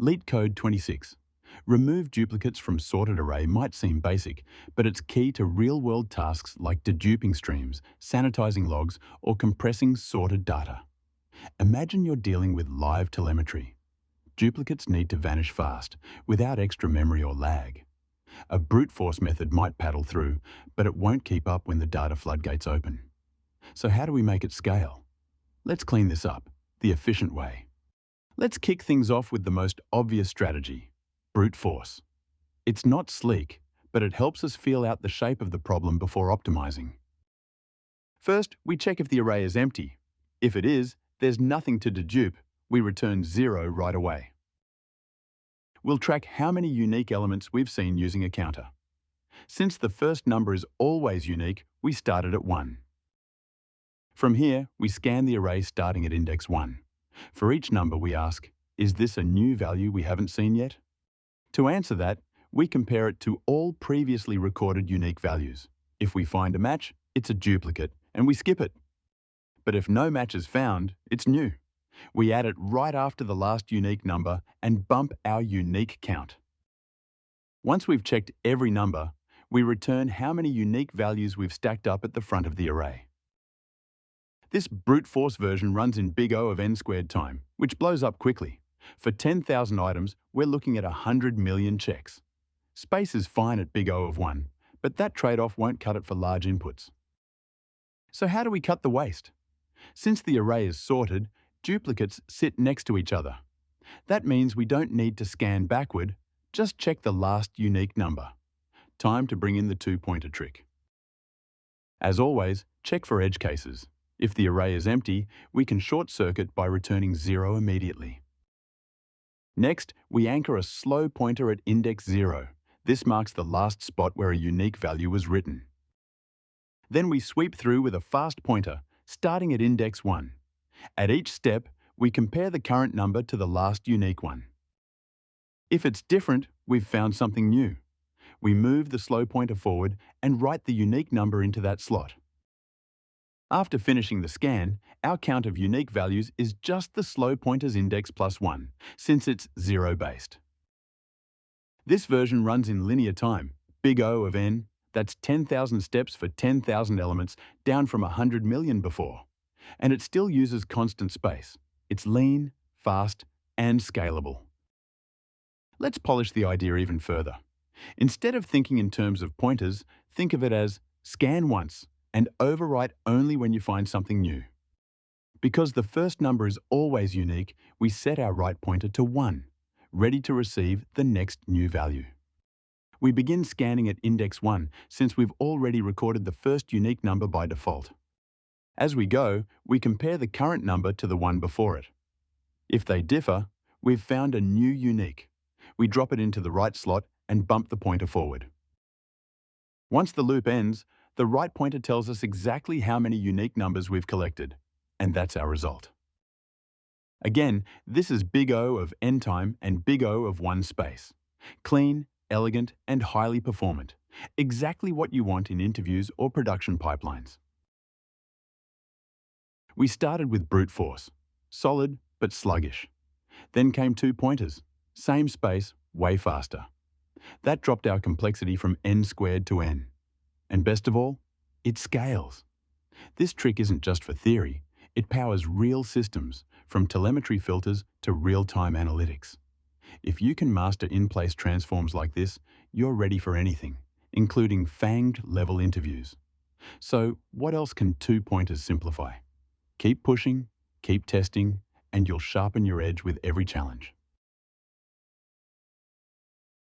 LeetCode 26. Remove duplicates from sorted array might seem basic, but it's key to real-world tasks like deduping streams, sanitizing logs, or compressing sorted data. Imagine you're dealing with live telemetry. Duplicates need to vanish fast, without extra memory or lag. A brute force method might paddle through, but it won't keep up when the data floodgates open. So how do we make it scale? Let's clean this up, the efficient way. Let's kick things off with the most obvious strategy: brute force. It's not sleek, but it helps us feel out the shape of the problem before optimizing. First, we check if the array is empty. If it is, there's nothing to dedupe. We return 0 right away. We'll track how many unique elements we've seen using a counter. Since the first number is always unique, we started at 1. From here, we scan the array starting at index 1. For each number, we ask, is this a new value we haven't seen yet? To answer that, we compare it to all previously recorded unique values. If we find a match, it's a duplicate, and we skip it. But if no match is found, it's new. We add it right after the last unique number and bump our unique count. Once we've checked every number, we return how many unique values we've stacked up at the front of the array. This brute force version runs in big O of n squared time, which blows up quickly. For 10,000 items, we're looking at 100 million checks. Space is fine at big O of 1, but that trade-off won't cut it for large inputs. So how do we cut the waste? Since the array is sorted, duplicates sit next to each other. That means we don't need to scan backward, just check the last unique number. Time to bring in the two-pointer trick. As always, check for edge cases. If the array is empty, we can short-circuit by returning 0 immediately. Next, we anchor a slow pointer at index 0. This marks the last spot where a unique value was written. Then we sweep through with a fast pointer, starting at index 1. At each step, we compare the current number to the last unique one. If it's different, we've found something new. We move the slow pointer forward and write the unique number into that slot. After finishing the scan, our count of unique values is just the slow pointer's index plus 1, since it's 0-based. This version runs in linear time, big O of n, that's 10,000 steps for 10,000 elements, down from 100 million before. And it still uses constant space. It's lean, fast, and scalable. Let's polish the idea even further. Instead of thinking in terms of pointers, think of it as scan once and overwrite only when you find something new. Because the first number is always unique, we set our write pointer to 1, ready to receive the next new value. We begin scanning at index 1 since we've already recorded the first unique number by default. As we go, we compare the current number to the one before it. If they differ, we've found a new unique. We drop it into the right slot and bump the pointer forward. Once the loop ends, the right pointer tells us exactly how many unique numbers we've collected, and that's our result. Again, this is big O of n time and big O of 1 space. Clean, elegant, and highly performant. Exactly what you want in interviews or production pipelines. We started with brute force, solid but sluggish. Then came two pointers, same space, way faster. That dropped our complexity from n squared to n. And best of all, it scales. This trick isn't just for theory, it powers real systems, from telemetry filters to real-time analytics. If you can master in-place transforms like this, you're ready for anything, including FAANG-level interviews. So what else can two pointers simplify? Keep pushing, keep testing, and you'll sharpen your edge with every challenge.